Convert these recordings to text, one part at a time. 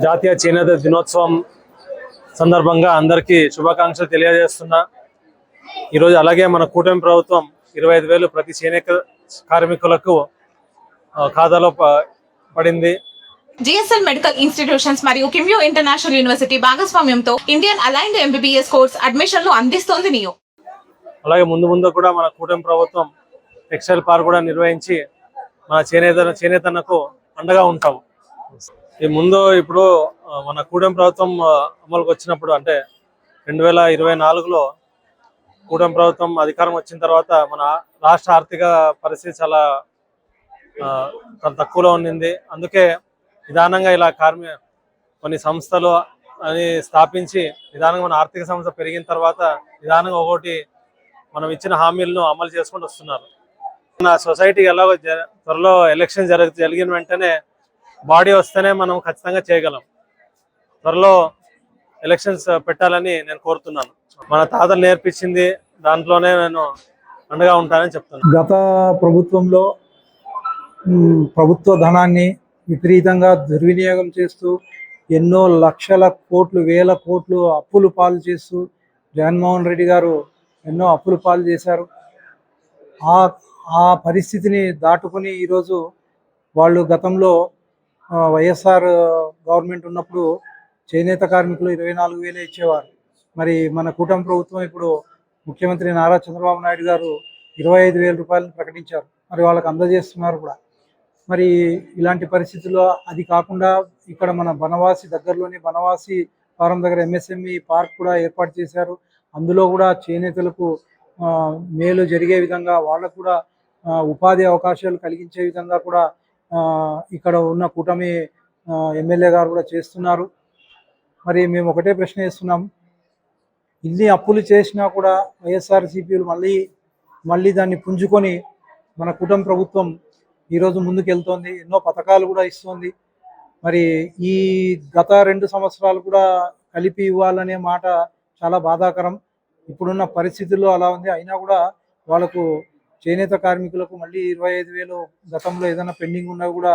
జాతీయ చేనేత దినోత్సవం సందర్భంగా అందరికీ శుభాకాంక్షలు తెలియజేస్తున్నా. ఈరోజు అలాగే మన కూటమి ప్రభుత్వం 25,000 ప్రతి చేనేత కార్మికులకు ఖాతాలో పడింది. జిఎస్ఎల్ మెడికల్ ఇన్స్టిట్యూషన్స్ మరియు కిమ్యూ ఇంటర్నేషనల్ యూనివర్సిటీ భాగస్వామ్యంతో ఇండియన్ అలైన్డ్ ఎంబీబీఎస్ కోర్స్ అడ్మిషన్లు అందిస్తోంది నియో. అలాగే ముందు కూడా మన కూటమి ప్రభుత్వం టెక్స్టైల్ పార్క్ కూడా నిర్వహించి మన చేనేతన్నకు అండగా ఉంటాం. ఇప్పుడు మన కూటమి ప్రభుత్వం అమలుకి వచ్చినప్పుడు అంటే 2024లో కూటమి ప్రభుత్వం అధికారం వచ్చిన తర్వాత మన రాష్ట్ర ఆర్థిక పరిస్థితి చాలా తక్కువలో ఉండింది. అందుకే నిదానంగా ఇలా కొన్ని సంస్థలు అని స్థాపించి నిదానంగా మన ఆర్థిక సంస్థ పెరిగిన తర్వాత నిదానంగా ఒకటి మనం ఇచ్చిన హామీలను అమలు చేసుకుంటూ వస్తున్నారు. మన సొసైటీకి ఎలాగో త్వరలో ఎలక్షన్ జరిగిన వెంటనే బాడీ వస్తేనే మనం ఖచ్చితంగా చేయగలం. త్వరలో ఎలక్షన్స్ పెట్టాలని నేను కోరుతున్నాను. మన తాతలు నేర్పించింది దాంట్లోనే నేను అండగా ఉంటానని చెప్తున్నాను. గత ప్రభుత్వంలో ప్రభుత్వ ధనాన్ని విపరీతంగా దుర్వినియోగం చేస్తూ ఎన్నో లక్షల కోట్లు వేల కోట్లు అప్పులు పాలు చేస్తూ జగన్మోహన్ రెడ్డి గారు ఎన్నో అప్పులు పాలు చేశారు. ఆ పరిస్థితిని దాటుకుని ఈరోజు వాళ్ళు గతంలో వైఎస్ఆర్ గవర్నమెంట్ ఉన్నప్పుడు చేనేత కార్మికులు 24,000 ఇచ్చేవారు. మరి మన కూటమి ప్రభుత్వం ఇప్పుడు ముఖ్యమంత్రి నారా చంద్రబాబు నాయుడు గారు 25,000 రూపాయలను ప్రకటించారు. మరి వాళ్ళకి అందజేస్తున్నారు కూడా. మరి ఇలాంటి పరిస్థితుల్లో అది కాకుండా ఇక్కడ మన బనవాసి దగ్గరలోని బనవాసి ఫారం దగ్గర ఎంఎస్ఎంఈ పార్క్ కూడా ఏర్పాటు చేశారు. అందులో కూడా చేనేతలకు మేలు జరిగే విధంగా వాళ్ళకు కూడా ఉపాధి అవకాశాలు కలిగించే విధంగా కూడా ఇక్కడ ఉన్న కూటమి ఎమ్మెల్యే గారు కూడా చేస్తున్నారు. మరి మేము ఒకటే ప్రశ్న వేస్తున్నాం, ఇన్ని అప్పులు చేసినా కూడా వైఎస్ఆర్సీపీలు మళ్ళీ దాన్ని పుంజుకొని మన కూటమి ప్రభుత్వం ఈరోజు ముందుకెళ్తోంది. ఎన్నో పథకాలు కూడా ఇస్తుంది. మరి ఈ గత 2 సంవత్సరాలు కూడా కలిపి ఇవ్వాలనే మాట చాలా బాధాకరం. ఇప్పుడున్న పరిస్థితుల్లో అలా ఉంది. అయినా కూడా వాళ్ళకు చేనేత కార్మికులకు మళ్ళీ 25,000 గతంలో ఏదైనా పెండింగ్ ఉన్నా కూడా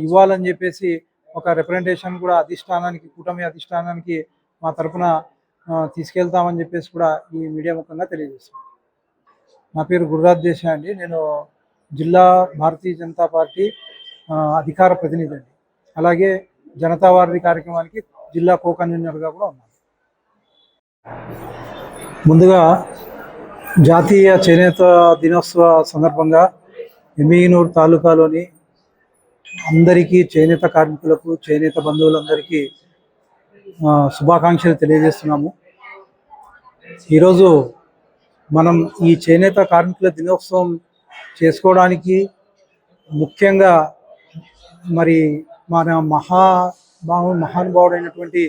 ఇవ్వాలని చెప్పేసి ఒక రిప్రజెంటేషన్ కూడా కూటమి అధిష్టానానికి మా తరఫున తీసుకెళ్తామని చెప్పేసి కూడా ఈ మీడియా ముఖంగా తెలియజేస్తున్నాను. నా పేరు గురురాజ్ దేశాయ్ అండి. నేను జిల్లా భారతీయ జనతా పార్టీ అధికార ప్రతినిధి అండి. అలాగే జనతా వారధి కార్యక్రమానికి జిల్లా కో కన్వీనర్గా కూడా ఉన్నాను. ముందుగా జాతీయ చేనేత దినోత్సవ సందర్భంగా ఎమ్మిగనూరు తాలూకాలోని అందరికీ, చేనేత కార్మికులకు, చేనేత బంధువులందరికీ శుభాకాంక్షలు తెలియజేస్తున్నాము. ఈరోజు మనం ఈ చేనేత కార్మికుల దినోత్సవం చేసుకోవడానికి ముఖ్యంగా మరి మన మహానుభావుడైనటువంటి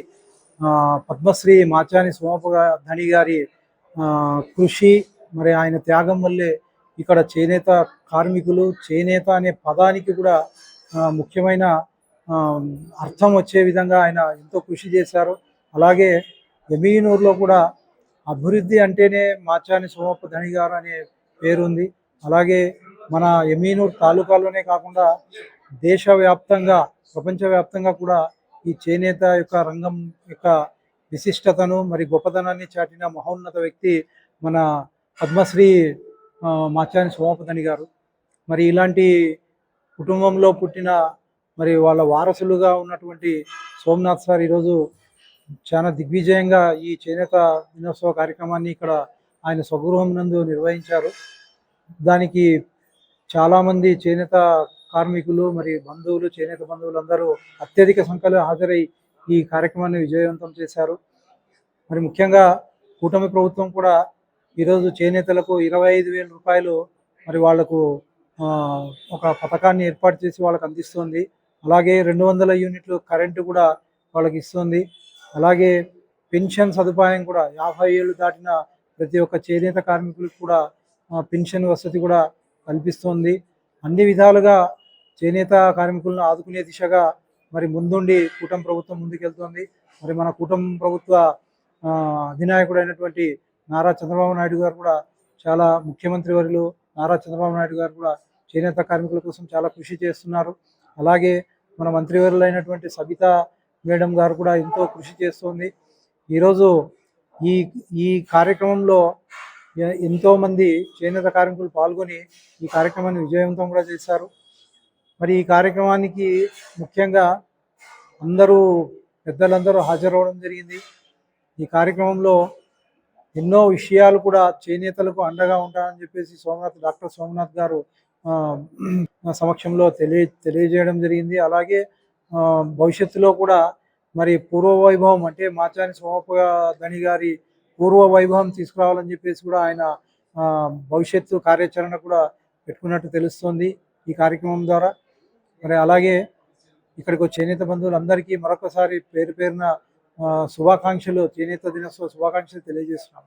పద్మశ్రీ మాచాని సోమపధని గారి కృషి, మరి ఆయన త్యాగం వల్లే ఇక్కడ చేనేత కార్మికులు, చేనేత అనే పదానికి కూడా ముఖ్యమైన అర్థం వచ్చే విధంగా ఆయన ఎంతో కృషి చేశారు. అలాగే ఎమ్మిగనూరులో కూడా అభివృద్ధి అంటేనే మాచాని సోమపధని గారు అనే పేరుంది. అలాగే మన ఎమ్మిగనూరు తాలూకాలోనే కాకుండా దేశవ్యాప్తంగా, ప్రపంచవ్యాప్తంగా కూడా ఈ చేనేత యొక్క రంగం యొక్క విశిష్టతను మరి గొప్పతనాన్ని చాటిన మహోన్నత వ్యక్తి మన పద్మశ్రీ మాచాని సోమపధని గారు. మరి ఇలాంటి కుటుంబంలో పుట్టిన మరి వాళ్ళ వారసులుగా ఉన్నటువంటి సోమనాథ్ సార్ ఈరోజు చాలా దిగ్విజయంగా ఈ చేనేత దినోత్సవ కార్యక్రమాన్ని ఇక్కడ ఆయన స్వగృహం నందు నిర్వహించారు. దానికి చాలామంది చేనేత కార్మికులు మరి బంధువులు, చేనేత బంధువులు అందరూ అత్యధిక సంఖ్యలో హాజరై ఈ కార్యక్రమాన్ని విజయవంతం చేశారు. మరి ముఖ్యంగా కూటమి ప్రభుత్వం కూడా ఈరోజు చేనేతలకు 25,000 రూపాయలు మరి వాళ్లకు ఒక పథకాన్ని ఏర్పాటు చేసి వాళ్ళకి అందిస్తుంది. అలాగే 200 యూనిట్లు కరెంటు కూడా వాళ్ళకి ఇస్తుంది. అలాగే పెన్షన్ సదుపాయం కూడా 50 ఏళ్ళు దాటిన ప్రతి ఒక్క చేనేత కార్మికులకు కూడా పెన్షన్ వసతి కూడా కల్పిస్తుంది. అన్ని విధాలుగా చేనేత కార్మికులను ఆదుకునే దిశగా మరి ముందుండి కూటమి ప్రభుత్వం ముందుకెళ్తుంది. మరి మన కూటమి ప్రభుత్వ అధినాయకుడైనటువంటి నారా చంద్రబాబు నాయుడు గారు కూడా చాలా ముఖ్యమంత్రి వర్యులు నారా చంద్రబాబు నాయుడు గారు కూడా చేనేత కార్మికుల కోసం చాలా కృషి చేస్తున్నారు. అలాగే మన మంత్రివర్యులైనటువంటి సబితా మేడం గారు కూడా ఎంతో కృషి చేస్తుంది. ఈరోజు ఈ ఈ కార్యక్రమంలో ఎంతోమంది చేనేత కార్మికులు పాల్గొని ఈ కార్యక్రమాన్ని విజయవంతం కూడా చేశారు. మరి ఈ కార్యక్రమానికి ముఖ్యంగా పెద్దలందరూ హాజరవడం జరిగింది. ఈ కార్యక్రమంలో ఎన్నో విషయాలు కూడా చేనేతలకు అండగా ఉంటారని చెప్పేసి డాక్టర్ సోమనాథ్ గారు సమక్షంలో తెలియజేయడం జరిగింది. అలాగే భవిష్యత్తులో కూడా మరి పూర్వ వైభవం అంటే మాచాని సోమప్ప గారి పూర్వ వైభవం తీసుకురావాలని చెప్పేసి కూడా ఆయన భవిష్యత్తు కార్యాచరణ కూడా పెట్టుకున్నట్టు తెలుస్తుంది ఈ కార్యక్రమం ద్వారా. మరి అలాగే ఇక్కడికి చేనేత బంధువులందరికీ మరొకసారి పేరున శుభాకాంక్షలు, చేనేత దినోత్సవ శుభాకాంక్షలు తెలియజేస్తున్నాం.